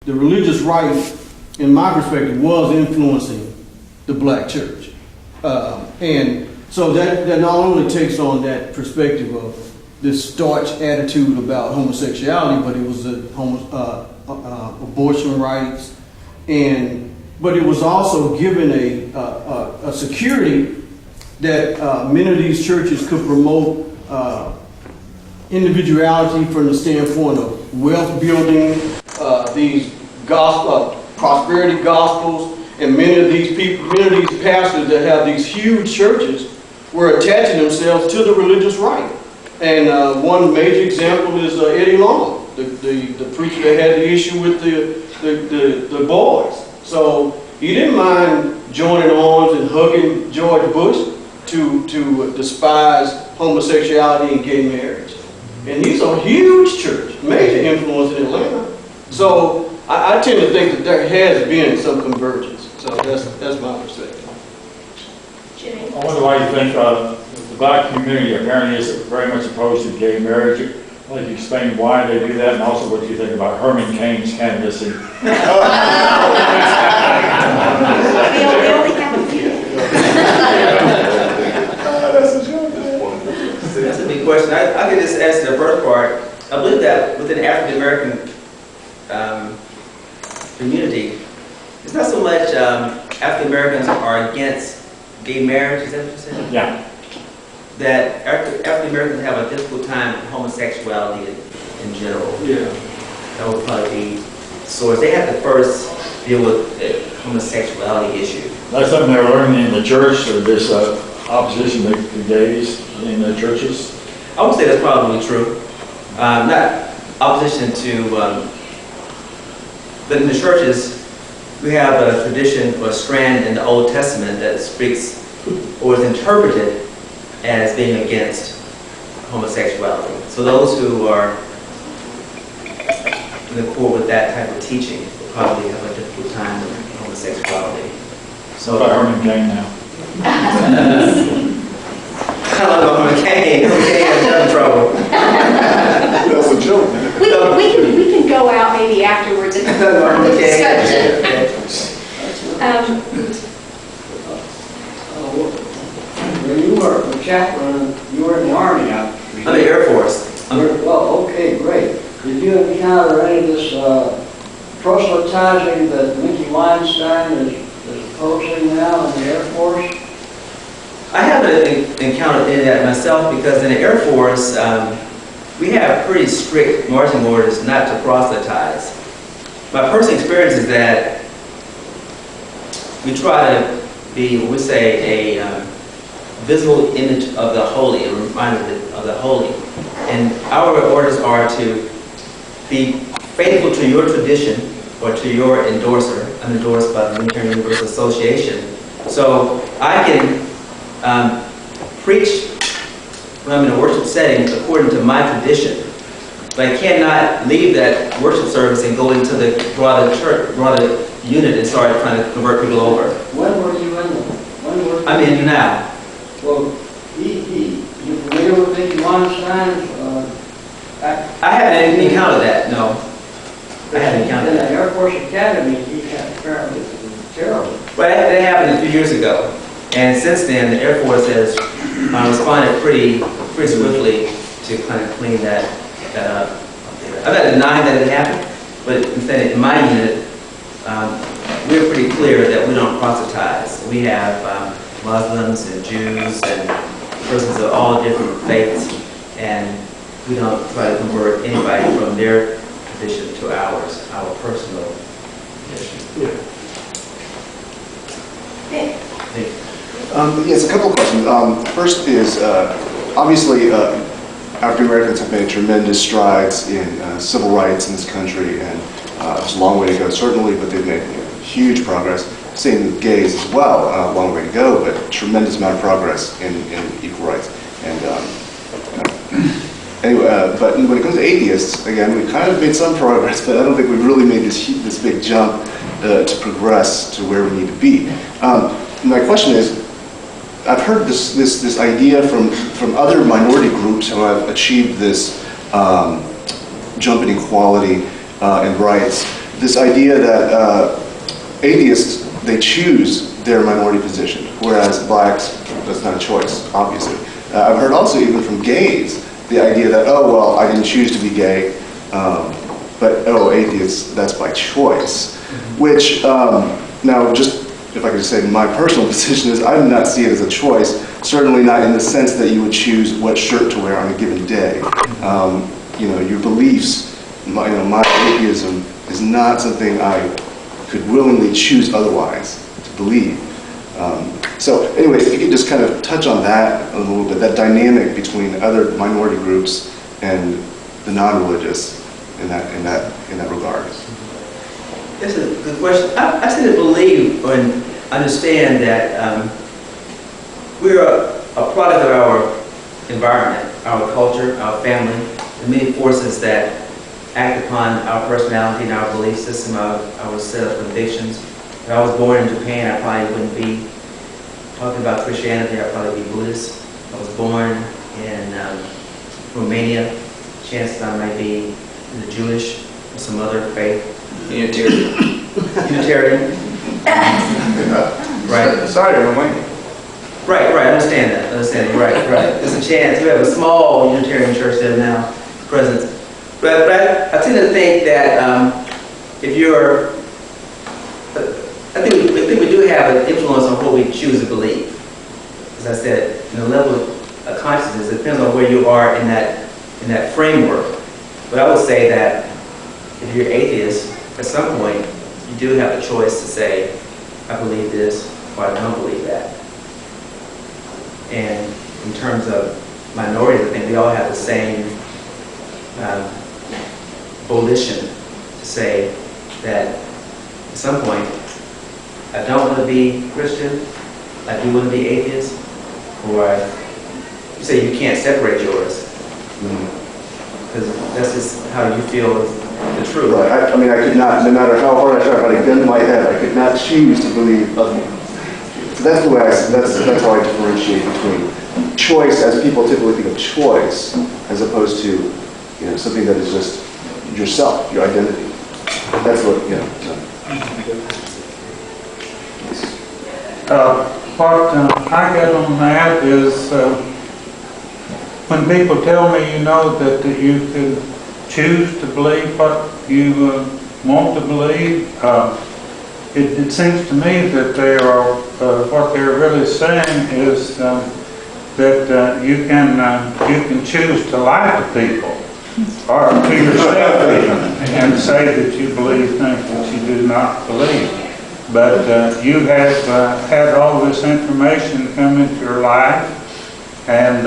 The religious right, in my perspective, was influencing the black church. And so that not only takes on that perspective of this staunch attitude about homosexuality, but it was abortion rights, but it was also given a security that many of these churches could promote individuality from the standpoint of wealth building, these prosperity gospels, and many of these pastors that have these huge churches were attaching themselves to the religious right. And one major example is Eddie Long, the preacher that had the issue with the boys. So he didn't mind joining arms and hugging George Bush to despise homosexuality and gay marriage. And he's a huge church, major influence in Atlanta. So I tend to think that there has been some convergence. So that's my perspective. Jimmy? I wonder why you think the black community apparently is very much opposed to gay marriage. I'd like to explain why they do that, and also what you think about Herman Cain's candidacy. We only have a few. That's a big question. I can just answer the first part. I believe that within the African American community, it's not so much African Americans are against gay marriage, is that what you said? Yeah. That African Americans have a difficult time with homosexuality in general. Yeah. That would probably be source. They have to first deal with the homosexuality issue. That's something they're learning in the church, or this opposition to gays in the churches? I would say that's probably true. Not opposition to, but in the churches, we have a tradition or a strand in the Old Testament that speaks or is interpreted as being against homosexuality. So those who are in accord with that type of teaching will probably have a difficult time with homosexuality. So about Herman Cain now. I don't know, okay, I'm in trouble. That's a joke. We can go out maybe afterwards and have a discussion. When you were a chaplain, you were in the Army now. I'm the Air Force. Well, okay, great. Did you encounter any of this proselytizing that Mickey Weinstein is opposing now in the Air Force? I haven't encountered any of that myself because in the Air Force, we have pretty strict marching orders not to proselytize. My personal experience is that we try to be, we say, a visible image of the holy, a reminder of the holy. And our orders are to be faithful to your tradition or to your endorser. I'm endorsed by the Unitarian Universal Association. So I can preach when I'm in a worship setting according to my tradition. But I cannot leave that worship service and go into the broader church, broader unit and start trying to convert people over. When were you in them? I'm in now. Well, you familiar with Mickey Weinstein's I haven't encountered that, no. I haven't encountered in the that. Air Force Academy, he had apparently terrible. But that happened a few years ago. And since then, the Air Force has responded pretty swiftly to kind of clean that up. I'm not denying that it happened, but instead in my unit, we're pretty clear that we don't proselytize. We have Muslims and Jews and persons of all different faiths, and we don't try to convert anybody from their tradition to ours, our personal tradition. Yeah. Yes, a couple of questions. First is, obviously, African Americans have made tremendous strides in civil rights in this country, and there's a long way to go, certainly, but they've made huge progress. Same with gays as well, a long way to go, but tremendous amount of progress in equal rights. And anyway, but when it comes to atheists, again, we've kind of made some progress, but I don't think we've really made this big jump to progress to where we need to be. My question is, I've heard this idea from other minority groups who have achieved this jump in equality and rights, this idea that atheists, they choose their minority position, whereas blacks, that's not a choice, obviously. I've heard also even from gays, the idea that, oh, well, I didn't choose to be gay, but, oh, atheists, that's by choice. Which, now, just if I could just say my personal position is, I do not see it as a choice, certainly not in the sense that you would choose what shirt to wear on a given day. You know, your beliefs, my atheism is not something I could willingly choose otherwise to believe. So anyways, if you could just kind of touch on that a little bit, that dynamic between other minority groups and the non-religious in that regard. That's a good question. I tend to believe and understand that we're a product of our environment, our culture, our family, the many forces that act upon our personality and our belief system, our set of convictions. If I was born in Japan, I probably wouldn't be talking about Christianity, I'd probably be Buddhist. If I was born in Romania, chances I might be either Jewish or some other faith. Unitarian. Right. Sorry, Romania. Right, I understand that, right. There's a chance, we have a small Unitarian church there now, present. But I tend to think that if you're, I think we do have an influence on what we choose to believe. As I said, the level of consciousness, it depends on where you are in that framework. But I would say that if you're atheist, at some point, you do have a choice to say, I believe this, or I don't believe that. And in terms of minorities, I think we all have the same volition to say that at some point, I don't want to be Christian, I do want to be atheist, or you say you can't separate yours. Because that's just how you feel is the truth. Right. I mean, I could not, no matter how hard I tried, if I had a gun to my head, I could not choose to believe. So that's the way that's how I differentiate between choice, as people typically think of choice, as opposed to, something that is just yourself, your identity. That's what, What I get on that is when people tell me, that you can choose to believe what you want to believe, it seems to me that they are, what they're really saying is that you can choose to lie to people or to yourself even, and say that you believe things that you do not believe. But you have had all this information come into your life, and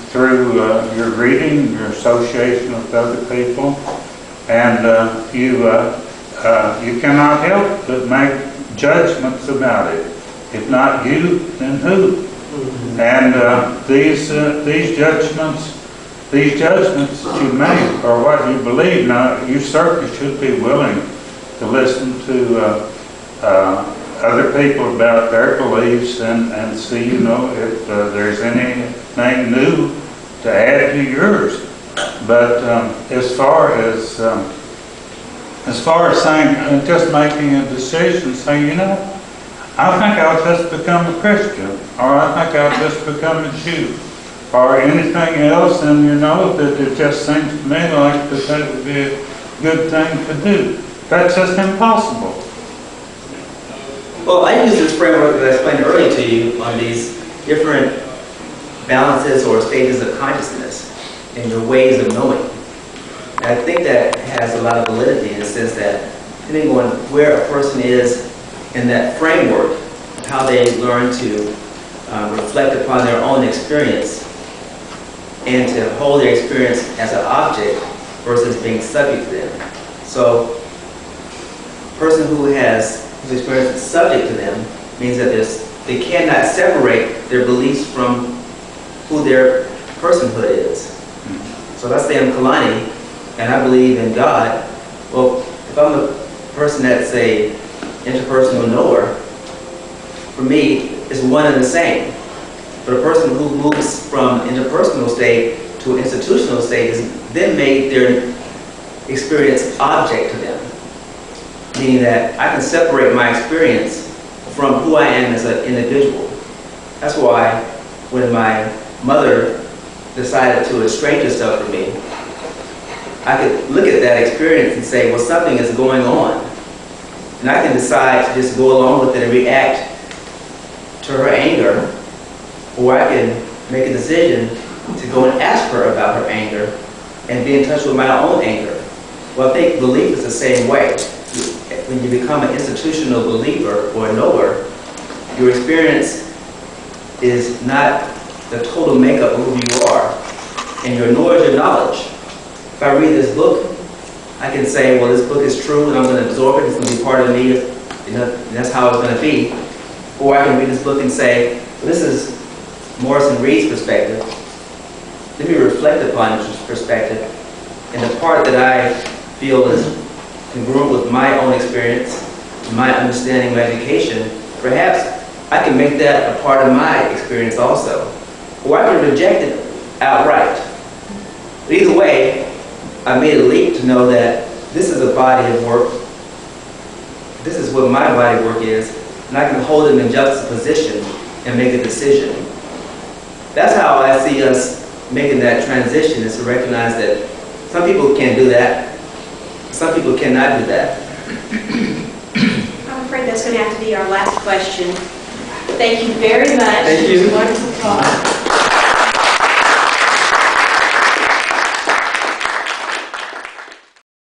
through your reading, your association with other people, and you cannot help but make judgments about it. If not you, then who? And these judgments that you make are what you believe. Now, you certainly should be willing to listen to other people about their beliefs and see, if there's anything new to add to yours. But as far as saying, just making a decision, saying, I think I'll just become a Christian, or I think I'll just become a Jew, or anything else, and that it just seems to me like that would be a good thing to do. That's just impossible. Well, I use this framework that I explained earlier to you on these different balances or stages of consciousness and your ways of knowing. And I think that has a lot of validity in the sense that depending on where a person is in that framework, how they learn to reflect upon their own experience and to hold their experience as an object versus being subject to them. So a person whose experience is subject to them means that they cannot separate their beliefs from who their personhood is. So let's say I'm Kalani and I believe in God. Well, if I'm a person that's a interpersonal knower, for me, it's one and the same. But a person who moves from interpersonal state to institutional state has then made their experience object to them. meaning that I can separate my experience from who I am as an individual. That's why when my mother decided to estrange herself from me, I could look at that experience and say, well, something is going on. And I can decide to just go along with it and react to her anger, or I can make a decision to go and ask her about her anger and be in touch with my own anger. Well, I think belief is the same way. When you become an institutional believer or a knower, your experience is not the total makeup of who you are, and your knowledge and knowledge. If I read this book, I can say, well, this book is true and I'm going to absorb it, it's going to be part of me, and that's how it's going to be. Or I can read this book and say, well, this is Morrison Reed's perspective. Let me reflect upon this perspective, and the part that I feel is congruent with my own experience, my understanding of education, perhaps I can make that a part of my experience also. Or I can reject it outright. But either way, I made a leap to know that this is a body of work. This is what my body of work is, and I can hold it in juxtaposition and make a decision. That's how I see us making that transition, is to recognize that some people can do that, some people cannot do that. I'm afraid that's going to have to be our last question. Thank you very much. Thank you. It was a wonderful talk.